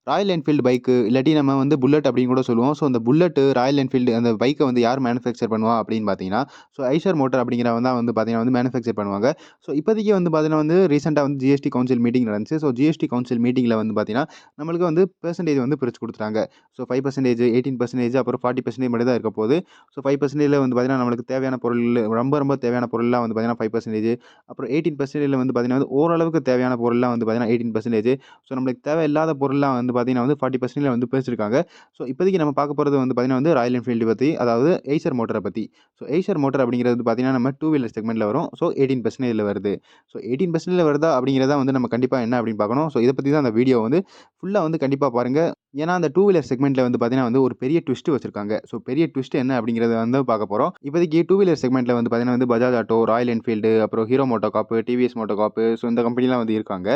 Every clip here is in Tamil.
ராயல் என்ஃபீல்டு பைக்கு இல்லாட்டி நம்ம வந்து புல்லட் அப்படின்னு கூட சொல்லுவோம். ஸோ அந்த புல்லட்டு, ராயல் என்ஃபீல்டு அந்த பைக்க வந்து யார் மேனுஃபேக்சர் பண்ணுவா அப்படின்னு பார்த்தீங்கன்னா, ஸோ ஐஷர் மோட்டார் அப்படிங்கிறவங்க தான் வந்து பார்த்தீங்கன்னா வந்து மேனுஃபேக்சர் பண்ணுவாங்க. ஸோ இப்போதைக்கு வந்து பார்த்தீங்கன்னா வந்து ரீசென்ட்டா வந்து ஜிஎஸ்டி கவுன்சில் மீட்டிங் நடந்துச்சு. ஸோ ஜிஎஸ்டி கவுன்சில் மீட்டிங்ல வந்து பார்த்தீங்கன்னா, நம்மளுக்கு வந்து பெர்சன்டேஜ் வந்து பிரிச்சு குடுத்துட்டாங்க. ஸோ 5% 18% அப்புறம் 40% மட்டும் தான் இருக்க போகுது. ஸோ 5%ல வந்து பார்த்தீங்கன்னா, நம்மளுக்கு தேவையான பொருள் ரொம்ப ரொம்ப தேவையான பொருள்லாம் வந்து பார்த்தீங்கன்னா 5%. அப்புறம் 18%ல வந்து பார்த்தீங்கன்னா வந்து ஓரளவுக்கு தேவையான பொருள்லாம் வந்து பார்த்தீங்கன்னா 18%. ஸோ நம்மளுக்கு தேவையில்லாத பொருள்லாம் வந்து பார்த்தீங்கன்னா வந்து 40% வந்து பிரிச்சிருக்காங்க. ஸோ இப்போதைக்கு நம்ம பார்க்க போறது வந்து பார்த்தீங்கன்னா வந்து ராயல் என்ஃபீல்டு பத்தி, அதாவது எய்சர் மோட்டார பத்தி. ஸோ எய்சர் மோட்டார் அப்படிங்கிறது வந்து பார்த்தீங்கன்னா, நம்ம டூ வீலர் செக்மெண்ட்ல வரும். ஸோ 18% வருது. ஸோ 18% வருதா அப்படிங்கிறத வந்து நம்ம கண்டிப்பா என்ன அப்படின்னு பார்க்கணும். ஸோ இத பத்தி தான் அந்த வீடியோ வந்து ஃபுல்லா வந்து கண்டிப்பா பாருங்க. ஏன்னா, அந்த டூ வீலர் செக்மெண்ட்ல வந்து பார்த்தீங்கன்னா வந்து ஒரு பெரிய ட்விஸ்ட் வச்சிருக்காங்க. ஸோ பெரிய ட்விஸ்ட் என்ன அப்படிங்கிறத வந்து பார்க்க போறோம். இப்போதைக்கு டூ வீலர் செக்மெண்ட்ல வந்து பார்த்தீங்கன்னா வந்து பஜாஜ் ஆட்டோ, ராயல் என்ஃபீல்டு, அப்புறம் hero MotoCorp, TVS MotoCorp, so இந்த கம்பெனிலாம் வந்து இருக்காங்க.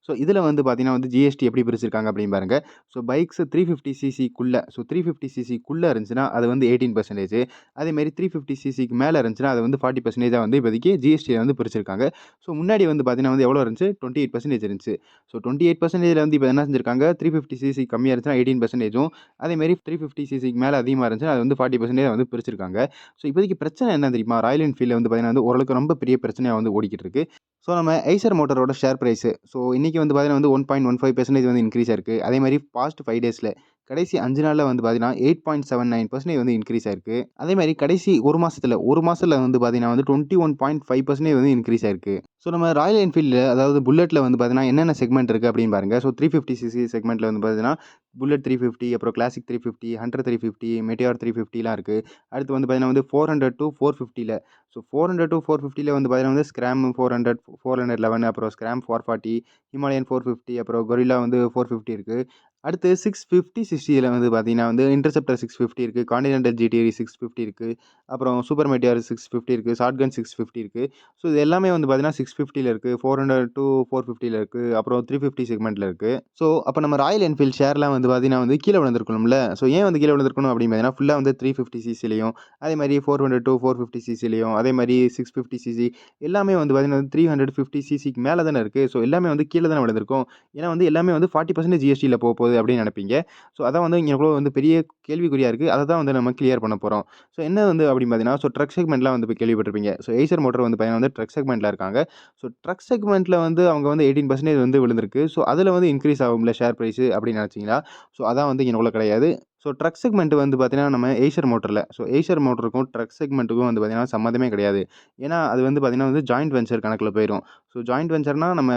ஸோ இதில வந்து பார்த்தீங்கன்னா வந்து ஜிஎஸ்டி எப்படி பிரிச்சிருக்காங்க அப்படின்னு பாருங்க. ஸோ பைக்ஸ் 350 சிசிக்குள்ள, ஸோ 350 சிசிக்குள்ள இருந்துச்சுன்னா, அது வந்து 18%. அதேமாரி 350 சிசிக்கு மேல இருந்துச்சுன்னா, அது வந்து 40% வந்து இப்போதைக்கு ஜிஎஸ்டிய வந்து பிரிச்சிருக்காங்க. ஸோ முன்னாடி வந்து பார்த்தீங்கன்னா வந்து எவ்வளோ இருந்துச்சு? 28% இருந்துச்சு. ஸோ 28%ல வந்து இப்போ என்ன செஞ்சிருக்காங்க? 350 சிசி கம்மியா இருந்துச்சுன்னா 18%ம், அதேமாரி 350 சிசிக்கு மேல அதிகமா இருந்துச்சுன்னா, அது வந்து 40% வந்து பிரிச்சிருக்காங்க. ஸோ இப்போதைக்கு பிரச்சனை என்ன தெரியுமா? ராயல் என்ஃபீல்ட்ல வந்து பார்த்தீங்கன்னா வந்து ஓரளவுக்கு ரொம்ப பெரிய பிரச்சனையா வந்து ஓடிக்கிட்டு இருக்கு. ஸோ நம்ம ஐசர் மோட்டாரோட ஷேர் பிரைஸ் ஸோ இன்னைக்கு வந்து பார்த்தீங்கன்னா வந்து 1.15% வந்து இன்க்ரீஸ் ஆயிருக்கு. அதேமாரி பாஸ்ட் 5 டேஸ்ல கடைசி 5 நாள்ல வந்து பார்த்தீங்கன்னா 8.79% வந்து இன்க்ரீஸ் ஆயிருக்கு. அதேமாரி கடைசி 1 மாசத்துல வந்து பார்த்தீங்கன்னா வந்து 21.5% வந்து இன்க்ரீஸ் ஆயிருக்கு. ஸோ நம்ம ராயல் என்ஃபீல்ட்ல அதாவது புல்லட்ல வந்து பார்த்தீங்கன்னா என்னென்ன செக்மெண்ட் இருக்கு அப்படின்னு பாருங்க. ஸோ 350 சிசி செக்மெண்ட்ல வந்து பார்த்தீங்கன்னா புல்லட் 350 அப்புறம் கிளாசிக் 350, ஹண்டர் 350, மெட்டியார் 350லாம் இருக்கு. அடுத்து வந்து பார்த்தீங்கன்னா வந்து 400 டூ 450ல ஸோ 400 டூ 450ல வந்து பார்த்தீங்கன்னா வந்து ஸ்கிராம் 400, 411 அப்புறம் ஸ்கிராம் 440, ஹிமாலயன் 450 அப்புறம் கொரில்லா வந்து 450 இருக்கு. அடுத்து 650 சிசில வந்து பார்த்தீங்கன்னா வந்து இன்டர்செப்டர் 650 இருக்கு. கான்டினென்டல் ஜிடிஐ 650 இருக்கு. அப்புறம் சூப்பர் மெட்டியார் 650 இருக்கு. ஷாட்கன் 650 இருக்கு. ஸோ இது எல்லாமே வந்து பார்த்தீங்கன்னா 650ல இருக்கு. 400 டூ 450ல இருக்கு. அப்புறம் 350 செக்மெண்ட்ல இருக்கு. ஸோ அப்ப நம்ம ராயல் என்ஃபீல்ட் ஷேர்லாம் வந்து பார்த்தீங்கன்னா வந்து கீழ விழுந்திருக்கணும்ல. ஸோ ஏன் வந்து கீழ விழுந்திருக்கணும் அப்படின்னு பார்த்தீங்கன்னா, ஃபுல்லா வந்து 350 சிசிலயும், அதே மாரி 400 டூ 450 சிசிலயும், அதே மாரி 650 சிசி எல்லாமே வந்து பார்த்தீங்கன்னா 350 சிசிக்கு மேல தானே இருக்கு. ஸோ எல்லாமே வந்து கீழ தானே விழுந்திருக்கும். ஏன்னா வந்து எல்லாமே வந்து 40% ஜிஎஸ்டில போப்போகுது அப்படின்னு நெனைப்பீங்க. ஸோ அதான் வந்து இங்கனக்குள்ள வந்து பெரிய கேள்விக்குறியா இருக்கு. அத தான் வந்து நம்ம கிளியர் பண்ண போறோம். ஸோ என்ன வந்து அப்படின்னு பார்த்தீங்கன்னா, ஸோ ட்ரக் செக்மெண்ட்லாம் வந்து கேள்விப்பட்டிருப்பீங்க. ஸோ எய்சர் மோட்டார் வந்து பார்த்தீங்கன்னா வந்து ட்ரக் செக்மெண்ட்ல இருக்காங்க. ஸோ ட்ரக் செக்மெண்ட்ல வந்து அவங்க வந்து 18% வந்து விழுந்திருக்கு. ஸோ அதுல வந்து இன்கிரீஸ் ஆகும்ல ஷேர் பிரைஸ் அப்படின்னு நெனைச்சீங்களா? ஸோ அதான் வந்து இங்கனக்குள்ள கிடையாது. ஸோ ட்ரக் செக்மெண்ட் வந்து பார்த்தீங்கன்னா, நம்ம எய்சர் மோட்டார்ல ஸோ எய்சர் மோட்டருக்கும் ட்ரக் செக்மெண்ட்டுக்கும் வந்து பார்த்தீங்கன்னா சம்மந்தமே கிடையாது. ஏன்னா அது வந்து பார்த்தீங்கன்னா வந்து ஜாயிண்ட் வென்ச்சர் கணக்குல போயிரும். ஸோ ஜாயிண்ட் வென்ச்சர்னா நம்ம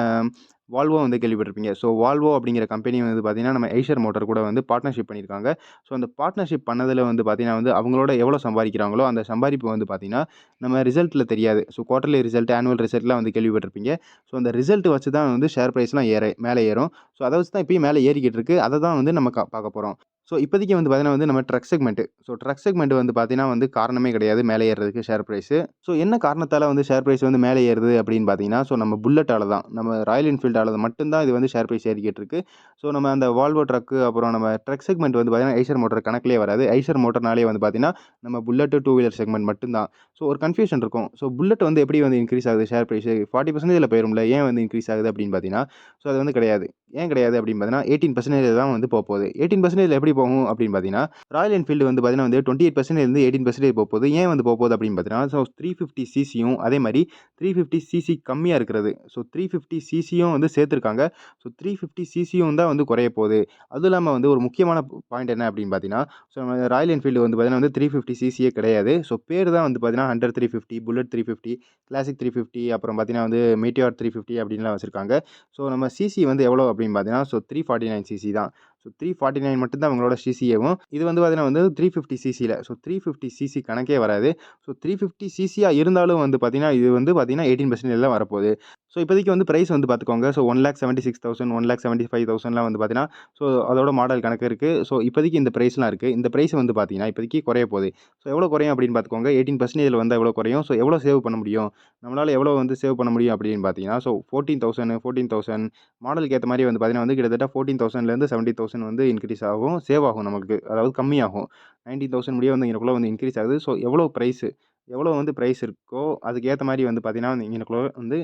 வால்வோ வந்து கேள்விப்பட்டிருப்பீங்க. ஸோ வால்வோ அப்படிங்கிற கம்பெனி வந்து பார்த்தீங்கன்னா, நம்ம எய்சர் மோட்டார் கூட வந்து பார்ட்னர்ஷிப் பண்ணியிருக்காங்க. ஸோ அந்த பார்ட்னர்ஷிப் பண்ணதுல வந்து பார்த்தீங்கன்னா வந்து அவங்களோட எவ்வளோ சம்பாரிக்கிறாங்களோ, அந்த சம்பாரிப்பு வந்து பார்த்தீங்கன்னா, நம்ம ரிசல்ட்ல தெரியாது. ஸோ குவார்ட்டர்லி ரிசல்ட், ஆனுவல் ரிசல்ட்லாம் வந்து கேள்விப்பட்டிருப்பீங்க. ஸோ அந்த ரிசல்ட் வச்சு தான் வந்து ஷேர் பிரைஸ்லாம் மேல ஏறும். ஸோ அத வச்சு தான் இப்பயும் மேல ஏறிக்கிட்டு இருக்கு. அத தான் வந்து நம்ம பார்க்க போறோம். ஸோ இப்போதைக்கு வந்து பார்த்தீங்கன்னா வந்து நம்ம truck segment. So truck segment வந்து பார்த்தீங்கன்னா வந்து காரணமே கிடையாது மேல ஏறுறதுக்கு ஷேர் பிரைஸ். ஸோ என்ன காரணத்தால வந்து ஷேர் பிரைஸ் வந்து மேல ஏறுது அப்படின்னு பார்த்தீங்கன்னா, ஸோ நம்ம புல்லட்டால தான். நம்ம ராயல் என்ஃபீல்டால மட்டும் தான் இது வந்து ஷேர் பிரைஸ் ஏறிக்கிட்டு இருக்கு. ஸோ நம்ம அந்த வால்வோ ட்ரக் அப்புறம் நம்ம ட்ரக் செக்மெண்ட் வந்து பார்த்தீங்கன்னா, ஐஷர் மோட்டார் கணக்கிலேயே வராது. ஐஷர் மோட்டார்னாலே வந்து பார்த்தீங்கன்னா, நம்ம புல்லட், டூ வீலர் செக்மெண்ட் மட்டும் தான். ஸோ ஒரு கன்ஃப்யூஷன் இருக்கும். ஸோ புல்லட் வந்து எப்படி வந்து இன்கிரீஸ் ஆகுது ஷேர் பிரைஸ் 40%ல போயிரும்ல. ஏன் வந்து இன்கிரீஸ் ஆகுது அப்படின்னு பார்த்தீங்கன்னா, ஸோ அது வந்து கிடையாது. ஏன் கிடையாது அப்படின்னு பார்த்தீங்கன்னா, 18% தான் வந்து போப்போகுது. 18%ல எப்படி போகும் அப்படின்னு பார்த்தீங்கன்னா, ராயல் என்ஃபீல்டு வந்து பார்த்தீங்கன்னா வந்து 28% இருந்து 18% போப்போகுது. ஏன் வந்து போப்போகுது அப்படின்னு பார்த்தீங்கன்னா, ஸோ 350 சிசியும் அதே மாரி 350 சிசி கம்மியா இருக்கிறது. ஸோ 350 சிசியும் வந்து சேர்த்துருக்காங்க. ஸோ 350 சிசியும் தான் வந்து குறைய போகுது. அதுவும் இல்லாம வந்து ஒரு முக்கியமான பாயிண்ட் என்ன அப்படின்னு பார்த்தீங்கன்னா, ஸோ நம்ம ராயல் என்ஃபீல்டு வந்து பார்த்தீங்கன்னா வந்து 350 சிசியே கிடையாது. ஸோ பேரு தான் வந்து பார்த்தீங்கன்னா, ஹண்டர் 350, புல்லட் 350, கிளாசிக் 350 அப்புறம் பார்த்தீங்கன்னா வந்து மீட்டியார் 350 அப்படின்லாம் வச்சிருக்காங்க. ஸோ நம்ம சிசி வந்து எவ்வளோ அப்படின்னு பார்த்தீங்கன்னா, ஸோ 349 சிசி தான். ஸோ 349 மட்டும் தான் அவங்களோட சிசிஏவும். இது வந்து பார்த்தீங்கன்னா வந்து 350 சிசில. ஸோ 350 சிசி கணக்கே வராது. ஸோ 350 சிசியா இருந்தாலும் வந்து பார்த்தீங்கன்னா, இது வந்து பார்த்தீங்கன்னா 18% தான் வரப்போகுது. ஸோ இப்போதைக்கு வந்து பிரைஸ் வந்து பார்த்துக்கோங்க. ஸோ 1,76,000, 1,75,000லாம் வந்து பார்த்தீங்கன்னா, ஸோ அதோட மாடல் கணக்கு இருக்கு. ஸோ இப்போதைக்கு இந்த பிரைஸ்லாம் இருக்கு. இந்த பிரைஸ் வந்து பார்த்தீங்கன்னா, இப்போதைக்கு குறைய போகுது. ஸோ எவ்வளோ குறையும் அப்படின்னு பார்த்துக்கோங்க. 18% வந்தா எவ்வளோ குறையும்? ஸோ எவ்வளோ சேவ் பண்ண முடியும்? நம்மளால எவ்வளோ வந்து சேவ் பண்ண முடியும் அப்படின்னு பார்த்தீங்கன்னா, ஸோ 14,000 மாடலுக்கு ஏத்த மாரி வந்து பார்த்தீங்கன்னா வந்து கிட்டத்தட்ட 14,000லேருந்து 70,000 வந்து இன்கிரீஸ் ஆகும். சேவ் ஆகும் நமக்கு. அதாவது கம்மியாகும். 19,000 முடிய வந்து இங்கனக்குள்ள வந்து இன்கிரீஸ் ஆகுது. ஸோ எவ்வளோ வந்து பிரைஸ் இருக்கோ, அதுக்கு ஏத்த மாரி வந்து பார்த்தீங்கன்னா, இங்கனக்குள்ள வந்து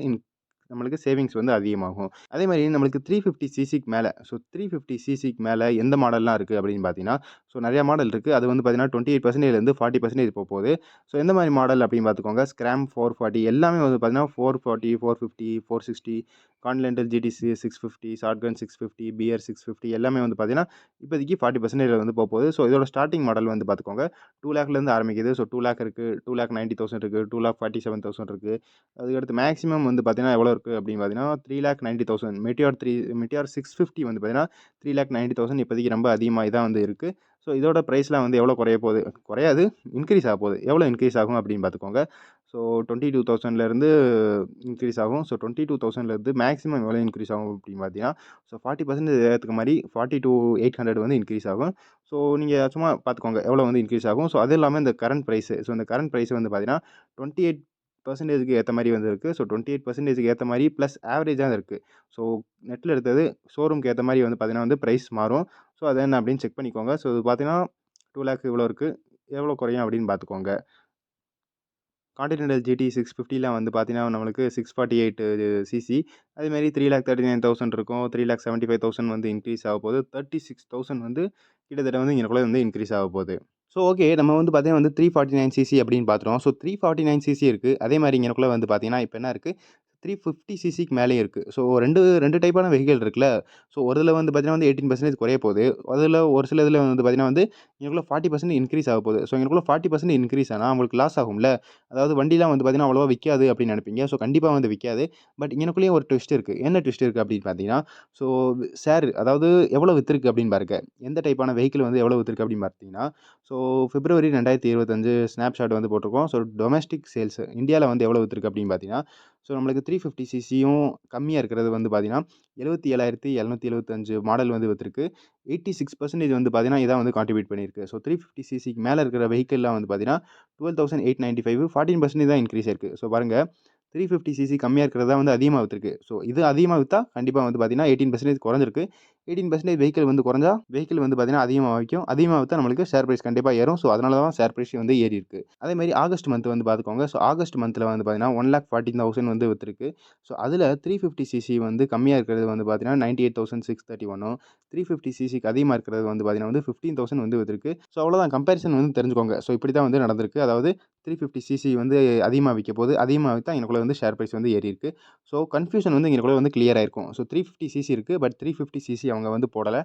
நம்மளுக்கு சேவிங்ஸ் வந்து அதிகமாகும். அதே மாரி நம்மளுக்கு 350 சிசிக்கு மேல, ஸோ 350 சிசிக்கு மேல எந்த மாடல்லாம் இருக்கு அப்படின்னு பார்த்தீங்கன்னா, ஸோ நெறைய மாடல் இருக்கு. அது வந்து பார்த்தீங்கன்னா 28% 40% போது. ஸோ எந்த மாரி மாடல் அப்படின்னு பார்த்துக்கோங்க. ஸ்க்ராம் 440 எல்லாமே வந்து பார்த்தீங்கன்னா 440, 450, 460, கான்டினென்டல் ஜிடிசி 650, ஷாட்கன் 650, பிஆர் 650 எல்லாமே வந்து பார்த்தீங்கன்னா, இப்போதைக்கு 40% வந்து போது. ஸோ இதோட ஸ்டார்ட்டிங் மாடல் வந்து பார்த்துக்கோங்க. 2,00,000லேருந்து ஆரம்பிக்குது. ஸோ 2,00,000 இருக்கு, 2,90,000 இருக்கு, 2,47,000 இருக்கு. அதுக்கடுத்து மேக்ஸிமம் வந்து பார்த்தீங்கன்னா, எவ்வளோ இருக்கு அப்படின்னு பார்த்தீங்கன்னா, 3,90,000 மெட்டியார் 650 வந்து பார்த்தீங்கன்னா, 3,90,000 இப்போதைக்கு ரொம்ப அதிகமா இதான் வந்து இருக்கு. ஸோ இதோட பிரைஸ்லாம் வந்து எவ்வளோ குறைய போகுது? குறையாது, இன்க்ரீஸ் ஆக போகுது. எவ்வளோ இன்க்ரீஸ் ஆகும் அப்படின்னு பார்த்துக்கோங்க. ஸோ 22,000லேருந்து இன்க்ரீஸ் ஆகும். ஸோ 22,000லேருந்து மேக்ஸிமம் எவ்வளோ இன்க்ரீஸ் ஆகும் அப்படின்னு பார்த்தீங்கன்னா, ஸோ 40% ஏத்துக்க மாரி 40,000-800 வந்து இன்க்ரீஸ் ஆகும். ஸோ நீங்க சும்மா பார்த்துக்கோங்க. எவ்வளோ வந்து இன்க்ரீஸ் ஆகும். ஸோ அது இல்லாம இந்த கரண்ட் பிரைஸ். ஸோ இந்த கரண்ட் பிரைஸ் வந்து பார்த்தீங்கன்னா, 28%க்கு ஏத்த மாரி வந்து இருக்கு. ஸோ 28%க்கு ஏத்த மாரி பிளஸ் ஆவரேஜா இருக்கு. ஸோ நெட்ல எடுத்தது ஷோரூம்க்கு ஏத்த மாரி வந்து பார்த்தீங்கன்னா வந்து பிரைஸ் மாறும். ஸோ அது என்ன அப்படின்னு செக் பண்ணிக்கோங்க. ஸோ இது பார்த்தீங்கன்னா, 2,00,000 இவ்வளோ இருக்கு. எவ்வளோ குறையும் அப்படின்னு பார்த்துக்கோங்க. கான்டினென்டல் ஜிடி 650லாம் வந்து பார்த்தீங்கன்னா, நம்மளுக்கு 648 சிசி. அதேமாரி 3,39,000 இருக்கும். 3,75,000 வந்து இன்க்ரீஸ் ஆகப்போது. 36,000 வந்து கிட்டத்தட்ட வந்து இங்கனக்குள்ள வந்து இன்க்ரீஸ் ஆகப்போது. So okay. நம்ம வந்து பார்த்தீங்கன்னா வந்து 349 சிசி அப்படின்னு பார்த்துட்டோம். ஸோ 349 சிசி இருக்கு. அதே மாரி இங்கனக்குள்ள வந்து பார்த்தீங்கன்னா, இப்ப என்ன இருக்கு 350 சிசிக்கு மேலயும் இருக்கு. ஸோ 2 டைப்பான வெஹிக்கிள் இருக்குல்ல. ஸோ ஒரு இதுல வந்து பார்த்தீங்கன்னா வந்து 18% குறைய போது. அதுல ஒரு சில இதுல வந்து பார்த்தீங்கன்னா வந்து இங்கனக்குள்ள 40% இன்க்ரீஸ் ஆகப்போது. ஸோ இங்கனக்குள்ள 40% இன்க்ரீஸ் ஆனா உங்களுக்கு லாஸ் ஆகும்ல. அதாவது வண்டிலாம் வந்து பார்த்தீங்கன்னா, அவ்வளவா விக்காது அப்படின்னு நெனைப்பீங்க. ஸோ கண்டிப்பா வந்து விக்காது. பட் இங்கனக்குள்ளேயும் ஒரு ட்விஸ்ட் இருக்கு. என்ன ட்விஸ்ட் இருக்கு அப்படின்னு பார்த்தீங்கன்னா, ஸோ ஷேர் அதாவது எவ்வளோ வித்திருக்கு அப்படின்னு பாருங்க. எந்த டைப்பான வெஹிக்கிள் வந்து எவ்வளோ வித்திருக்கு அப்படின்னு பார்த்தீங்கன்னா, ஸோ பிப்ரவரி 2025 ஸ்னாப்ஷாட் வந்து போட்டிருக்கோம். ஸோ டொமஸ்டிக் சேல்ஸ் இந்தியால வந்து எவ்வளோ வித்திருக்கு அப்படின்னு பார்த்தீங்கன்னா, ஸோ நம்மளுக்கு 350 சிசியும் கம்மியா இருக்கிறது வந்து பார்த்தீங்கன்னா, 77,775 மாடல் வந்து வித்திருக்கு. 86% வந்து பார்த்தீங்கன்னா, இதான் வந்து கான்ட்ரிபியூட் பண்ணியிருக்கு. ஸோ 350 சிசிக்கு மேல இருக்கிற வெஹிக்கிள்லாம் வந்து பார்த்தீங்கன்னா, 12,895 14% தான் இன்க்ரீஸ் ஆயிருக்கு. ஸோ பாருங்க 350 சிசி கம்மியா இருக்கிறது தான் வந்து அதிகமா வித்திருக்கு. ஸோ இது அதிகமா வித்தா கண்டிப்பா வந்து பார்த்தீங்கன்னா, 18% குறைஞ்சிருக்கு. 18% வெஹிக்கிள் வந்து குறைஞ்சா, வெஹிக்கிள் வந்து பார்த்தீங்கன்னா அதிகமா விக்கும். அதிகமா வித்தா நம்மளுக்கு ஷேர் பிரைஸ் கண்டிப்பா ஏறும். ஸோ அதனால தான் ஷேர் பிரைஸ் வந்து ஏறியிருக்கு. அதேமாரி ஆகஸ்ட் மந்த் வந்து பார்த்துக்கோங்க. ஸோ ஆகஸ்ட் மந்த்ல வந்து பார்த்தீங்கன்னா, 1,14,000 வந்து வித்திருக்கு. ஸோ அதுல 350 சிசி வந்து கம்மியா இருக்கிறது வந்து பார்த்தீங்கன்னா, 98,631 350 சிசிக்கு அதிகமா இருக்கிறது வந்து பார்த்தீங்கன்னா வந்து 15,000 வந்து வித்திருக்கு. ஸோ அவ்வளோதான் கம்பேரிசன் வந்து தெரிஞ்சுக்கோங்க. ஸோ இப்படி தான் வந்து நடந்திருக்கு. அதாவது 350 சிசி வந்து அதிகமா விக்கப்போது. அதிகமா வித்தா இங்கனக்குள்ள வந்து ஷேர் பிரைஸ் வந்து ஏறியிருக்கு. ஸோ கன்ஃப்யூஷன் வந்து இங்கனக்குள்ள வந்து கிளியர் ஆயிருக்கும். ஸோ 350 சிசி இருக்கு. பட் 350 சிசி அவங்க வந்து போடல.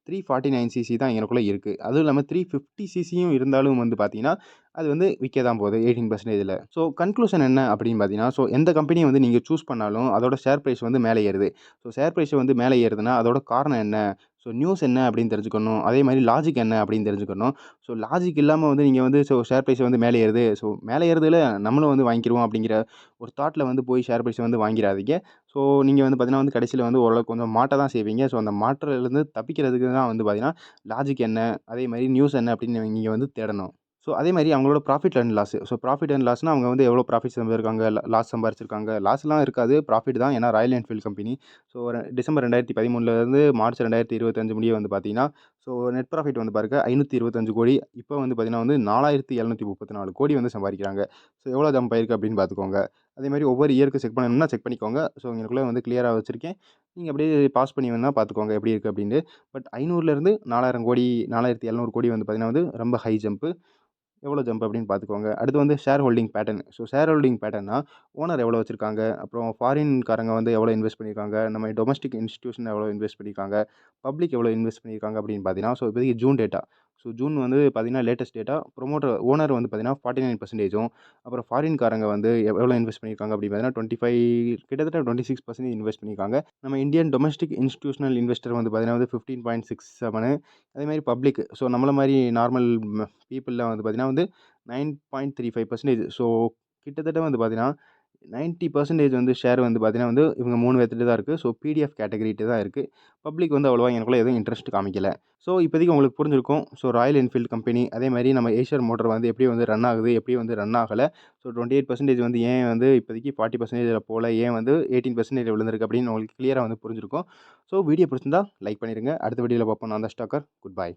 349 சிசி தான் இங்கனக்குள்ள இருக்கு. அதுவும் இல்லாம 350 சிசியும் இருந்தாலும் வந்து பார்த்தீங்கன்னா, அது வந்து விக்க தான் போகுது 18%ல. ஸோ கன்க்ளூஷன் என்ன அப்படின்னு பார்த்தீங்கன்னா, ஸோ எந்த கம்பெனிய வந்து நீங்க சூஸ் பண்ணாலும் அதோட ஷேர் பிரைஸ் வந்து மேலே ஏறுது. ஸோ ஷேர் பிரைஸ் வந்து மேலே ஏறுதுன்னா, அதோட காரணம் என்ன? ஸோ நியூஸ் என்ன அப்படின்னு தெரிஞ்சுக்கணும். அதே மாரி லாஜிக் என்ன அப்படின்னு தெரிஞ்சுக்கணும். ஸோ லாஜிக் இல்லாம வந்து நீங்க வந்து ஷேர் பிரைஸ் வந்து மேலே ஏறுது. ஸோ மேலே ஏறுதுல நம்மளும் வந்து வாங்கிக்கிருவோம் அப்படிங்கிற ஒரு தாட்ல வந்து போய் ஷேர் பிரைஸ் வந்து வாங்கிராதீங்க. ஸோ நீங்க வந்து பார்த்தீங்கன்னா வந்து கடைசியில வந்து ஓரளவுக்கு கொஞ்சம் மாட்ட தான் செய்வீங்க. ஸோ அந்த மாட்டுறதுலருந்து தப்பிக்கிறதுக்கு தான் வந்து பார்த்தீங்கன்னா, லாஜிக் என்ன? அதே மாரி நியூஸ் என்ன அப்படின்னு நீங்க வந்து தேடணும். ஸோ அதே மாரி அவங்களோட profit and loss. So profit and லாஸ்னா அவங்க வந்து எவ்வளோ ப்ராஃபிட் சம்பாதிச்சிருக்காங்க, லாஸ் சம்பாரிச்சிருக்காங்க. லாஸ்லாம் இருக்காது. ப்ராஃபிட் தான். ஏன்னா Royal Enfield company. So December 2013லேருந்து மார்ச் 2025 முடிய வந்து பார்த்தீங்கன்னா, ஸோ நெட் ப்ராஃபிட் வந்து பாருங்க 525,00,00,000 இப்போ வந்து பார்த்தீங்கன்னா வந்து 4,734,00,00,000 வந்து சம்பாதிக்கிறாங்க. ஸோ எவ்வளோ ஜம்ப் ஆயிருக்கு அப்படின்னு பார்த்துக்கோங்க. அதே மாரி ஒவ்வொரு இயருக்கு செக் பண்ணணும்னா செக் பண்ணிக்கோங்க. ஸோ இங்கனக்குள்ள வந்து கிளியரா வச்சிருக்கேன். நீங்க அப்படியே பாஸ் பண்ணி வேணா பார்த்துக்கோங்க எப்படி இருக்கு அப்படின்னு. பட் 500லேருந்து 4,000,00,00,000 4,700,00,00,000 வந்து பார்த்தீங்கன்னா வந்து ரொம்ப ஹை ஜம்ப். எவ்வளோ ஜம்ப் அப்படின்னு பார்த்துக்கோங்க. அடுத்து வந்து share holding pattern. So share holding பேட்டர்ன்னா, ஓனர் எவ்வளோ வச்சிருக்காங்க, அப்புறம் ஃபாரின்காரங்க வந்து எவ்வளோ இன்வெஸ்ட் பண்ணியிருக்காங்க, நம்ம டொமஸ்டிக் இன்ஸ்டிடியூஷன் எவ்வளோ இன்வெஸ்ட் பண்ணியிருக்காங்க, பப்ளிக் எவ்வளோ இன்வெஸ்ட் பண்ணியிருக்காங்க அப்படின்னு பார்த்தீங்கன்னா, ஸோ இப்போதைக்கு ஜூன் டேட்டா. ஸோ ஜூன் வந்து பார்த்தீங்கன்னா லேட்டஸ்ட் டேட்டா. ஓனர் வந்து பார்த்தீங்கன்னா 49%ம் அப்புறம் ஃபாரின்காரங்க வந்து எவ்வளோ இன்வெஸ்ட் பண்ணியிருக்காங்க அப்படின்னு பார்த்தீங்கன்னா 25 கிட்டத்தட்ட 26% இன்வெஸ்ட் பண்ணியிருக்காங்க. நம்ம இந்தியன் டொமஸ்டிக் இன்ஸ்டிடியூஷனல் இன்வெஸ்டர் வந்து பார்த்தீங்கன்னா வந்து 15.67 அதேமாரி பப்ளிக். ஸோ நம்மள மாரி நார்மல் பீப்பிள்லாம் வந்து பார்த்தீங்கன்னா வந்து 9.35% ஸோ கிட்டத்தட்ட வந்து பார்த்தீங்கன்னா 90% வந்து ஷேர் வந்து பார்த்தீங்கன்னா வந்து இவங்க 3 பேர்த்துட்ட தான் இருக்கு. ஸோ பிடிஎஃப் கேட்டகரிட்ட தான் இருக்கு. பப்ளிக் வந்து அவ்வளவா எனக்குள்ள எதுவும் இன்ட்ரெஸ்ட் காமிக்கல. ஸோ இப்போதைக்கு உங்களுக்கு புரிஞ்சிருக்கும். ஸோ ராயல் என்ஃபீல்ட் கம்பெனி அதே மாரி நம்ம ஏஷியன் மோட்டார் வந்து எப்படி வந்து ரன் ஆகுது, எப்படி வந்து ரன் ஆகல. ஸோ 28% வந்து ஏன் வந்து இப்போதைக்கு 40%ல போல, ஏன் வந்து 18% விழுந்திருக்கு அப்படின்னு உங்களுக்கு கிளியரா வந்து புரிஞ்சிருக்கும். ஸோ வீடியோ பிடிச்சிருந்தா லைக் பண்ணிருங்க. அடுத்த வீடியோல பார்ப்போம். நான் தான் ஸ்டாக்கர். Good bye.